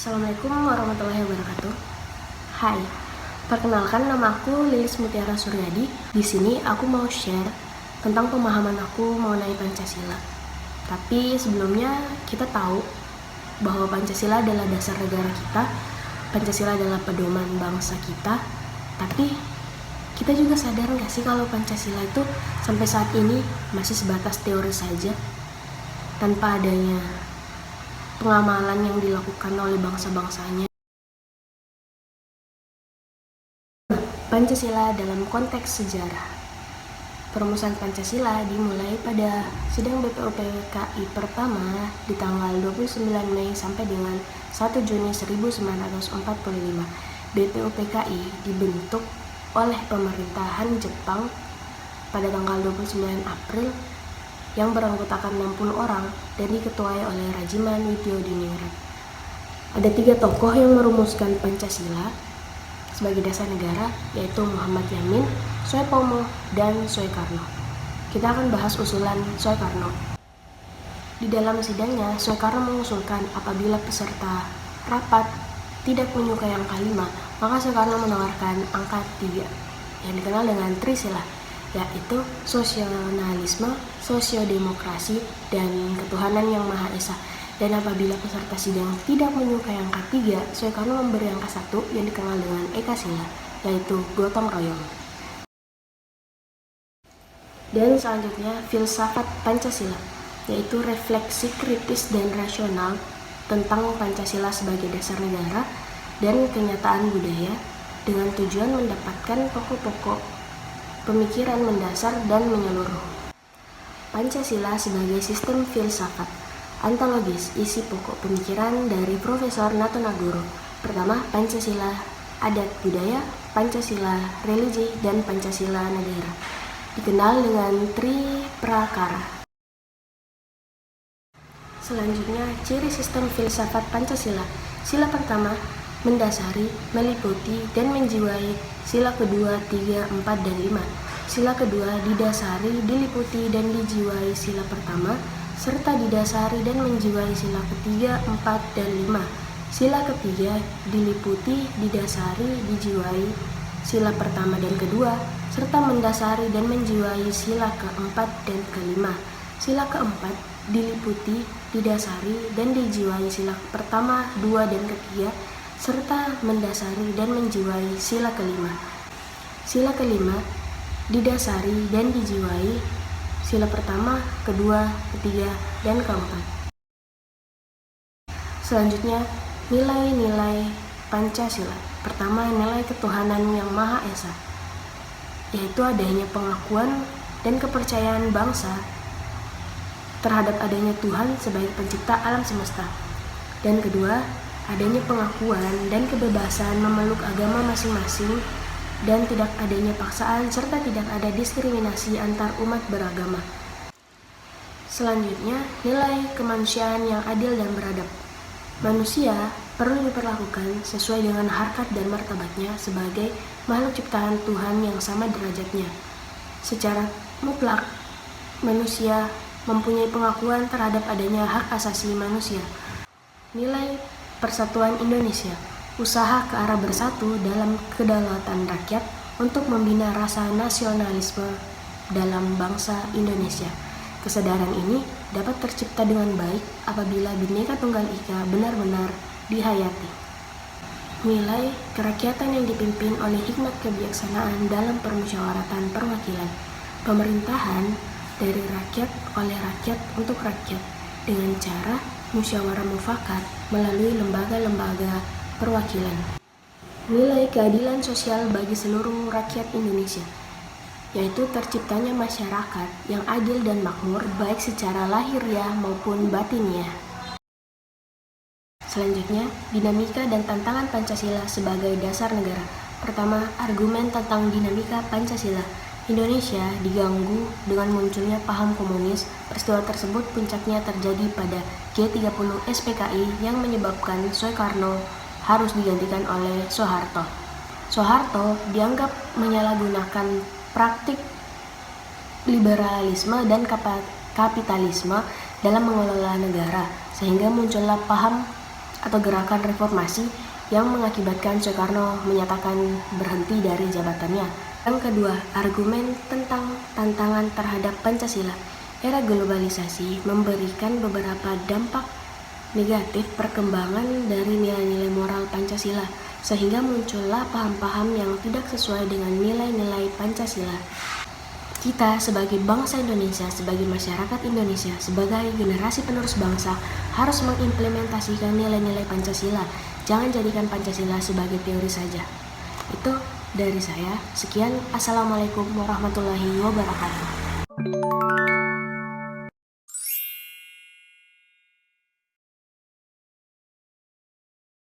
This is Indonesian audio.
Assalamualaikum warahmatullahi wabarakatuh. Hai, perkenalkan nama aku Lilis Mutiara Suryadi. Di sini aku mau share tentang pemahaman aku mengenai Pancasila. Tapi sebelumnya kita tahu bahwa Pancasila adalah dasar negara kita, Pancasila adalah pedoman bangsa kita. Tapi kita juga sadar nggak sih kalau Pancasila itu sampai saat ini masih sebatas teori saja, tanpa adanya pengamalan yang dilakukan oleh bangsa-bangsanya. Pancasila dalam konteks sejarah. Perumusan Pancasila dimulai pada sidang BPUPKI pertama di tanggal 29 Mei sampai dengan 1 Juni 1945. BPUPKI dibentuk oleh pemerintahan Jepang pada tanggal 29 April yang beranggotakan 60 orang dan diketuai oleh Rajiman Widyodiningrat. Ada 3 tokoh yang merumuskan Pancasila sebagai dasar negara, yaitu Muhammad Yamin, Soepomo, dan Soekarno. Kita akan bahas usulan Soekarno. Di dalam sidangnya, Soekarno mengusulkan apabila peserta rapat tidak menyukai angka 5, maka Soekarno menawarkan angka 3 yang dikenal dengan Trisila, yaitu sosionalisme, sosiodemokrasi, dan ketuhanan yang Maha Esa. Dan apabila peserta sidang tidak menyukai angka 3, Soekarno memberi angka 1 yang dikenal dengan Ekasila, yaitu gotong royong. Dan selanjutnya filsafat Pancasila, yaitu refleksi kritis dan rasional tentang Pancasila sebagai dasar negara dan kenyataan budaya dengan tujuan mendapatkan pokok-pokok pemikiran mendasar dan menyeluruh. Pancasila sebagai sistem filsafat antologis, isi pokok pemikiran dari Profesor Natonagoro. Pertama, Pancasila adat budaya, Pancasila religi, dan Pancasila negara. Dikenal dengan Tri Prakara. Selanjutnya, ciri sistem filsafat Pancasila. Sila pertama, mendasari, meliputi, dan menjiwai sila kedua, 3, 4, dan 5. Sila kedua didasari, diliputi, dan dijiwai sila pertama, serta didasari dan menjiwai sila ketiga, 4, dan 5. Sila ketiga diliputi, didasari, dijiwai sila pertama dan kedua, serta mendasari dan menjiwai sila keempat dan kelima. Sila keempat diliputi, didasari, dan dijiwai sila pertama, 2, dan ketiga, serta mendasari dan menjiwai sila kelima. Sila kelima didasari dan dijiwai sila pertama, kedua, ketiga, dan keempat. Selanjutnya, nilai-nilai Pancasila. Pertama, nilai ketuhanan yang Maha Esa, yaitu adanya pengakuan dan kepercayaan bangsa terhadap adanya Tuhan sebagai pencipta alam semesta. Dan kedua, adanya pengakuan dan kebebasan memeluk agama masing-masing dan tidak adanya paksaan serta tidak ada diskriminasi antar umat beragama. Selanjutnya, nilai kemanusiaan yang adil dan beradab. Manusia perlu diperlakukan sesuai dengan harkat dan martabatnya sebagai makhluk ciptaan Tuhan yang sama derajatnya. Secara mutlak, manusia mempunyai pengakuan terhadap adanya hak asasi manusia. Nilai Persatuan Indonesia, usaha ke arah bersatu dalam kedaulatan rakyat untuk membina rasa nasionalisme dalam bangsa Indonesia. Kesadaran ini dapat tercipta dengan baik apabila Bhinneka Tunggal Ika benar-benar dihayati. Nilai kerakyatan yang dipimpin oleh hikmat kebijaksanaan dalam permusyawaratan perwakilan. Pemerintahan dari rakyat oleh rakyat untuk rakyat dengan cara musyawarah mufakat melalui lembaga-lembaga perwakilan. Nilai keadilan sosial bagi seluruh rakyat Indonesia, yaitu terciptanya masyarakat yang adil dan makmur baik secara lahiriah maupun batiniah. Selanjutnya, dinamika dan tantangan Pancasila sebagai dasar negara. Pertama, argumen tentang dinamika Pancasila. Indonesia diganggu dengan munculnya paham komunis. Peristiwa tersebut puncaknya terjadi pada G30 SPKI yang menyebabkan Soekarno harus digantikan oleh Soeharto. Soeharto dianggap menyalahgunakan praktik liberalisme dan kapitalisme dalam mengelola negara, sehingga muncullah paham atau gerakan reformasi yang mengakibatkan Soekarno menyatakan berhenti dari jabatannya. Yang kedua, argumen tentang tantangan terhadap Pancasila. Era globalisasi memberikan beberapa dampak negatif perkembangan dari nilai-nilai moral Pancasila, sehingga muncullah paham-paham yang tidak sesuai dengan nilai-nilai Pancasila. Kita sebagai bangsa Indonesia, sebagai masyarakat Indonesia, sebagai generasi penerus bangsa harus mengimplementasikan nilai-nilai Pancasila. Jangan jadikan Pancasila sebagai teori saja. Itu dari saya. Sekian. Assalamualaikum warahmatullahi wabarakatuh.